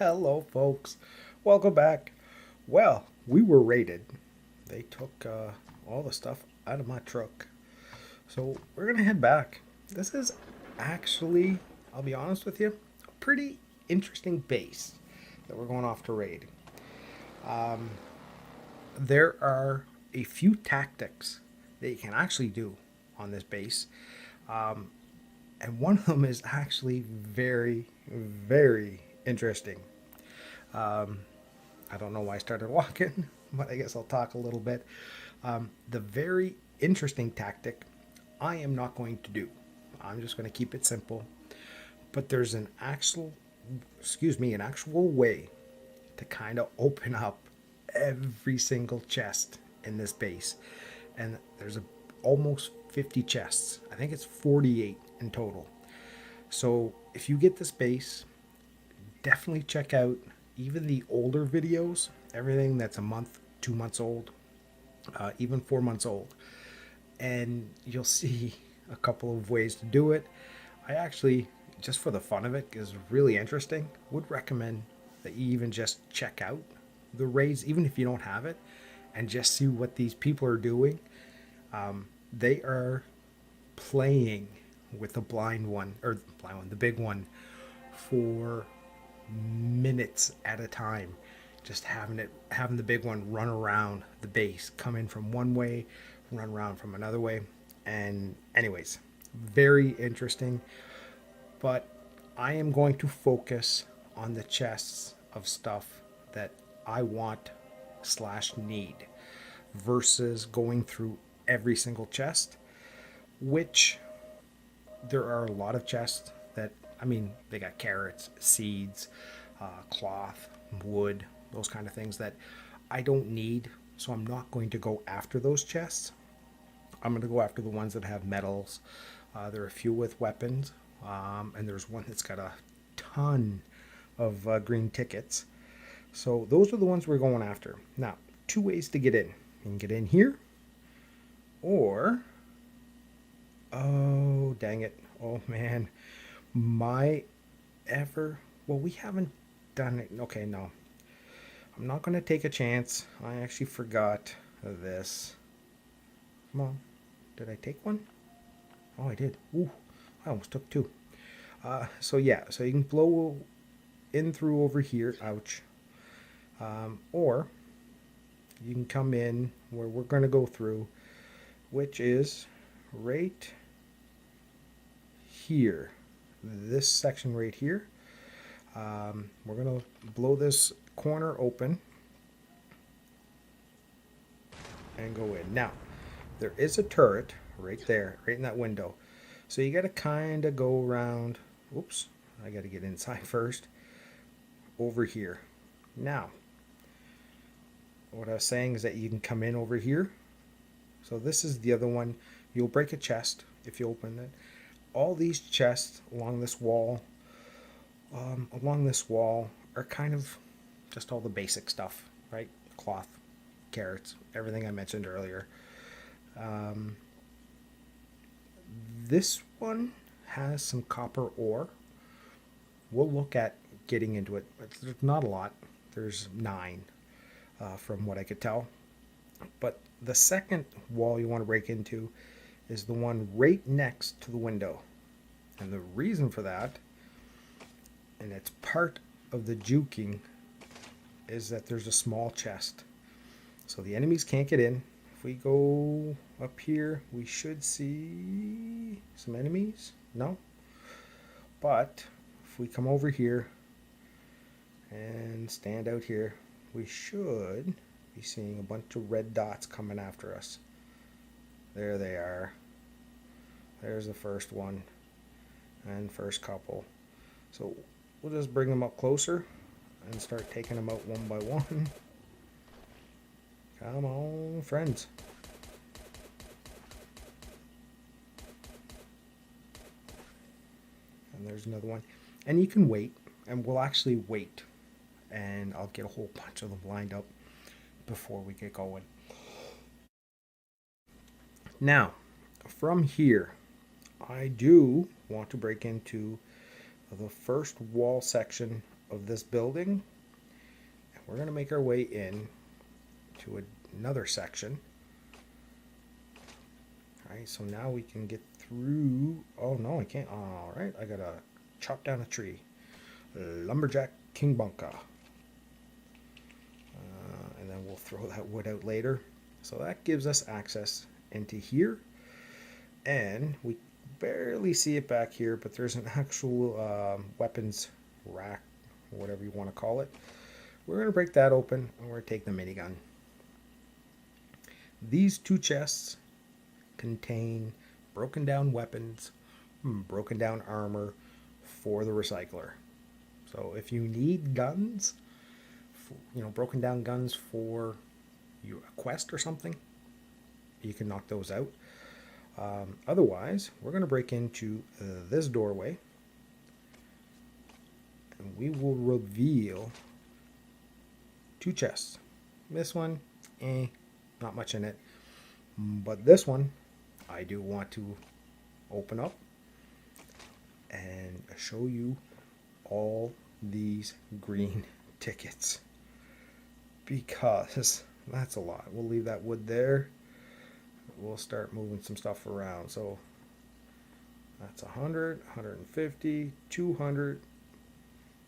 Hello, folks. Welcome back. Well, we were raided. They took all the stuff out of my truck. So we're going to head back. This is actually, I'll be honest with you, a pretty interesting base that we're going off to raid. There are a few tactics that you can actually do on this base. And one of them is actually very, very interesting. I don't know why I started walking, but I guess I'll talk a little bit. The very interesting tactic I am not going to do. I'm just going to keep it simple. But there's an actual way to kind of open up every single chest in this base. And there's almost 50 chests. I think it's 48 in total. So if you get this base, definitely check out even the older videos, everything that's a month, 2 months old, even 4 months old. And you'll see a couple of ways to do it. I actually, just for the fun of it, is really interesting, would recommend that you even just check out the raids, even if you don't have it, and just see what these people are doing. They are playing with the the big one, for minutes at a time, just having the big one run around the base, come in from one way, run around from another way. And anyways, very interesting. But I am going to focus on the chests of stuff that I want / need, versus going through every single chest, which there are a lot of chests that, they got carrots, seeds, cloth, wood, those kind of things that I don't need. So I'm not going to go after those chests. I'm going to go after the ones that have metals. There are a few with weapons, and there's one that's got a ton of green tickets. So those are the ones we're going after. Now, 2 ways to get in. You can get in here, or, oh, dang it. Oh, man. We haven't done it. Okay, no. I'm not going to take a chance. I actually forgot this. Come on. Did I take one? Oh, I did. Ooh, I almost took two. So you can blow in through over here. Ouch. Or you can come in where we're going to go through, which is right here. This section right here. We're going to blow this corner open and go in. Now, there is a turret right there, right in that window. So you got to kind of go around. Oops, I got to get inside first. Over here. Now, what I was saying is that you can come in over here. So this is the other one. You'll break a chest if you open it. All these chests along this wall are kind of just all the basic stuff, right? Cloth, carrots, everything I mentioned earlier. This one has some copper ore. We'll look at getting into it. There's not a lot. There's 9 from what I could tell. But the second wall you want to break into is the one right next to the window. And the reason for that, and it's part of the juking, is that there's a small chest. So the enemies can't get in. If we go up here, we should see some enemies. No. But if we come over here and stand out here, we should be seeing a bunch of red dots coming after us. There they are. There's the first one and first couple. So we'll just bring them up closer and start taking them out one by one. Come on, friends. And there's another one. And you can wait, and we'll actually wait. And I'll get a whole bunch of them lined up before we get going. Now, from here, I do want to break into the first wall section of this building, and we're going to make our way in to another section. All right, so now we can get through. Oh no, I can't. All right, I gotta chop down a tree. Lumberjack King Bunka. And then we'll throw that wood out later. So that gives us access into here. And we barely see it back here, but there's an actual weapons rack, or whatever you want to call it. We're going to break that open, and we're going to take the minigun. These two chests contain broken down weapons, broken down armor for the recycler. So if you need guns, broken down guns for a quest or something, you can knock those out. Otherwise, we're going to break into this doorway, and we will reveal two chests. This one, not much in it, but this one I do want to open up and show you all these green tickets, because that's a lot. We'll leave that wood there. We'll start moving some stuff around. So that's 100, 150, 200,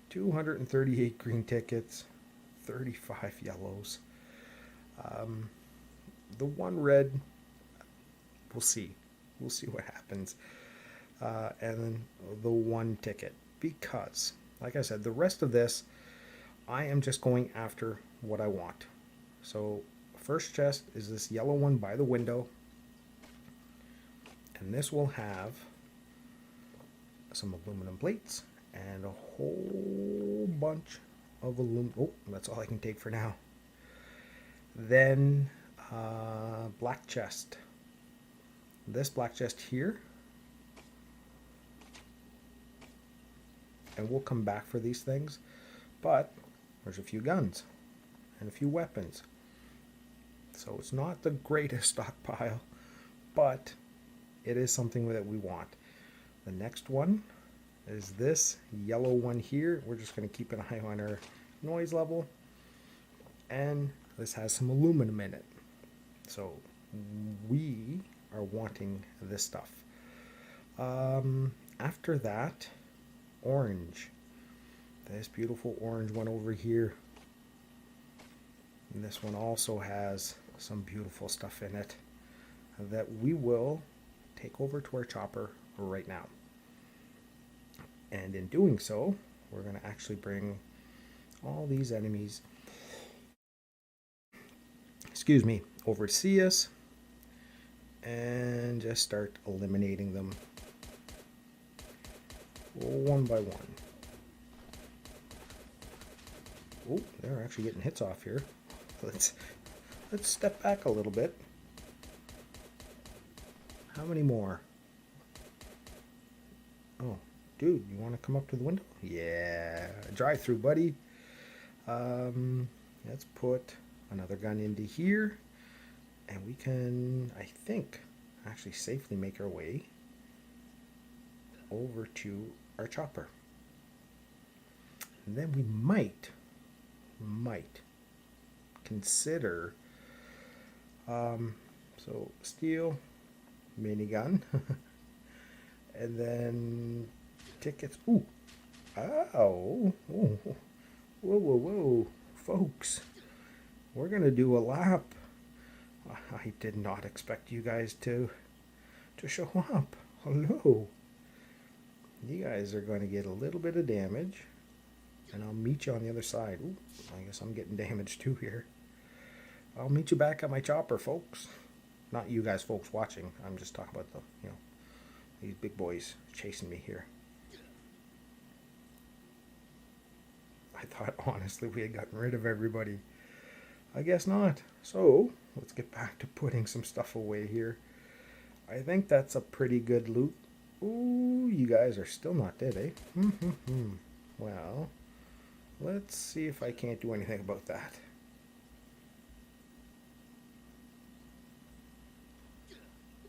238 green tickets, 35 yellows. The one red, we'll see. We'll see what happens. And then the one ticket, because, like I said, the rest of this, I am just going after what I want. So first chest is this yellow one by the window, and this will have some aluminum plates and a whole bunch of aluminum. Oh, that's all I can take for now. Then black chest. This black chest here, and we'll come back for these things, but there's a few guns and a few weapons. So it's not the greatest stockpile, but it is something that we want. The next one is this yellow one here. We're just going to keep an eye on our noise level. And this has some aluminum in it. So we are wanting this stuff. After that, orange. This beautiful orange one over here. And this one also has some beautiful stuff in it that we will take over to our chopper right now. And in doing so, we're going to actually bring all these enemies, over to see us, and just start eliminating them one by one. Oh, they're actually getting hits off here. Let's step back a little bit. How many more? Oh, dude, you want to come up to the window? Yeah, drive through, buddy. Let's put another gun into here, and we can, I think, actually safely make our way over to our chopper. And then we might consider so steel, minigun, and then tickets. Ooh, ow, oh, whoa, folks, we're gonna do a lap. I did not expect you guys to show up. Hello. You guys are going to get a little bit of damage, and I'll meet you on the other side. Ooh, I guess I'm getting damaged too here. I'll meet you back at my chopper, folks. Not you guys, folks, watching. I'm just talking about these big boys chasing me here. I thought, honestly, we had gotten rid of everybody. I guess not. So, let's get back to putting some stuff away here. I think that's a pretty good loot. Ooh, you guys are still not dead, eh? Well, let's see if I can't do anything about that.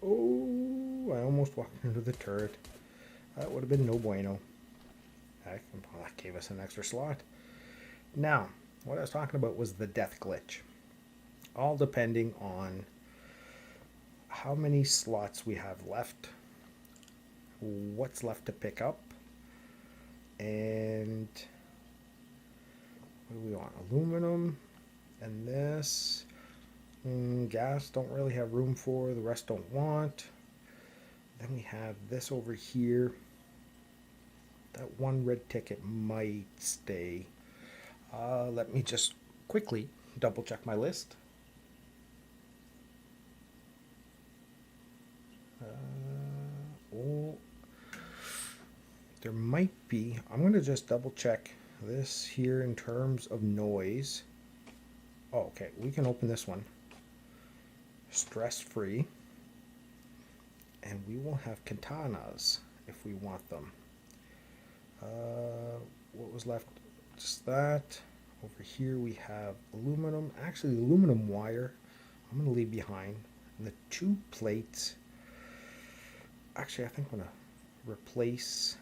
Oh, I almost walked into the turret. That would have been no bueno. That gave us an extra slot. Now, what I was talking about was the death glitch. All depending on how many slots we have left, what's left to pick up, and what do we want? Aluminum, and this. Gas don't really have room for, the rest don't want. Then we have this over here. That one red ticket might stay. Let me just quickly double check my list. There might be, I'm going to just double check this here in terms of noise. Oh, okay, we can open this one. Stress free. And we will have katanas if we want them. What was left? Just that. Over here we have aluminum. Actually, aluminum wire I'm going to leave behind. And the 2 plates. Actually, I think I'm going to replace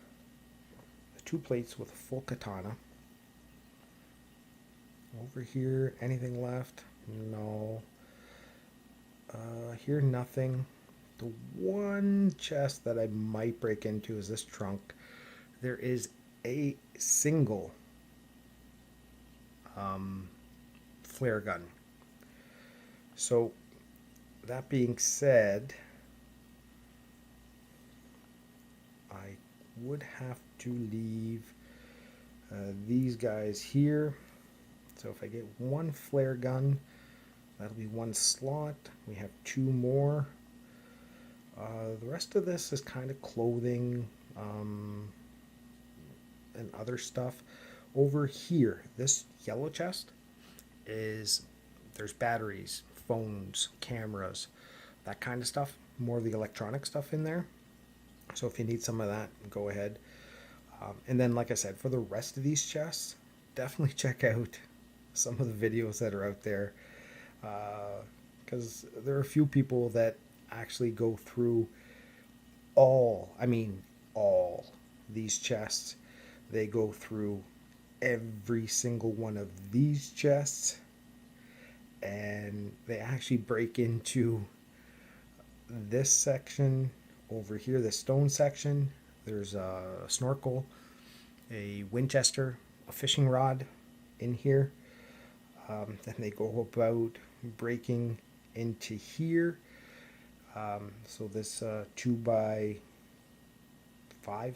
the 2 plates with a full katana. Over here, anything left? No. Here, nothing. The one chest that I might break into is this trunk. There is a single flare gun. So, that being said, I would have to leave these guys here. So if I get 1 flare gun, that'll be 1 slot. We have 2 more. The rest of this is kind of clothing and other stuff. Over here, this yellow chest is, there's batteries, phones, cameras, that kind of stuff. More of the electronic stuff in there. So if you need some of that, go ahead. And then, like I said, for the rest of these chests, definitely check out some of the videos that are out there. Because there are a few people that actually go through all these chests. They go through every single one of these chests, and they actually break into this section over here, the stone section. There's a snorkel, a Winchester, a fishing rod in here. Then they go about breaking into here. So this 2x5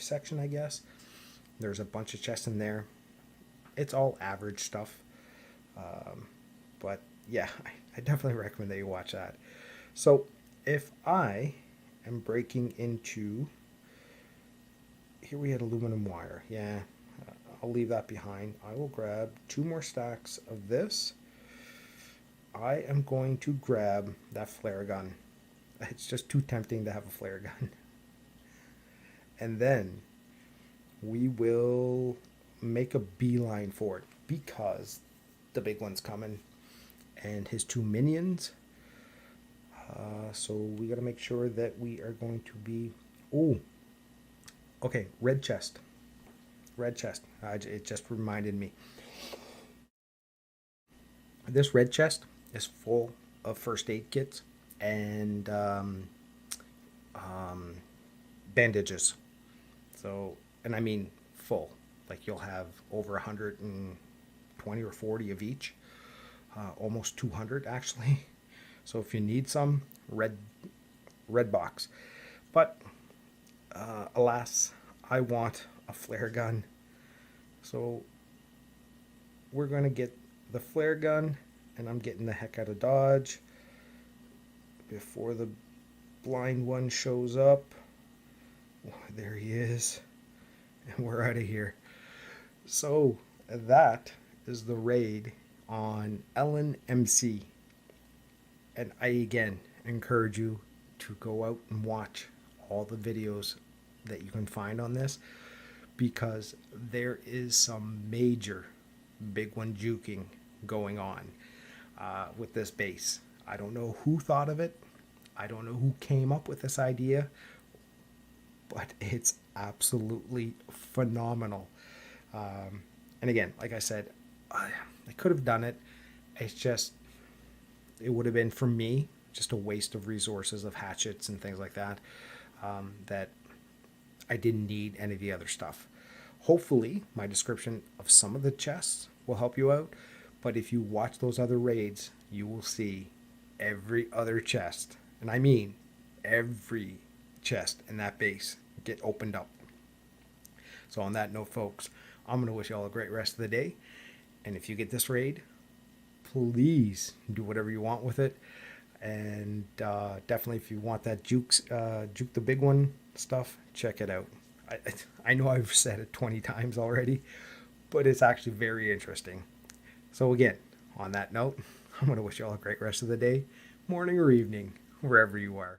section, I guess. There's a bunch of chests in there. It's all average stuff. But yeah, I definitely recommend that you watch that. So if I am breaking into, here we had aluminum wire. Yeah, I'll leave that behind. I will grab 2 more stacks of this. I am going to grab that flare gun. It's just too tempting to have a flare gun. And then we will make a beeline for it, because the big one's coming and his 2 minions. So we got to make sure that we are going to be... Oh, okay, red chest. Red chest. It just reminded me. This red chest is full of first aid kits and bandages. So, and I mean full. Like, you'll have over 120 or 40 of each. Almost 200 actually. So if you need some, red box. But alas, I want a flare gun. So we're going to get the flare gun, and I'm getting the heck out of Dodge before the blind one shows up. There he is. And we're out of here. So that is the raid on Elinmc. And I again encourage you to go out and watch all the videos that you can find on this, because there is some major big one juking going on with this base. I don't know who thought of it. I don't know who came up with this idea, but it's absolutely phenomenal. And again, like I said, I could have done it. It's just, it would have been for me just a waste of resources of hatchets and things like that, that I didn't need any of the other stuff. Hopefully, my description of some of the chests will help you out. But if you watch those other raids, you will see every other chest, and I mean every chest in that base, get opened up. So on that note, folks, I'm going to wish you all a great rest of the day. And if you get this raid, please do whatever you want with it. And definitely, if you want that juke the big one stuff, check it out. I know I've said it 20 times already, but it's actually very interesting. So again, on that note, I'm going to wish you all a great rest of the day, morning or evening, wherever you are.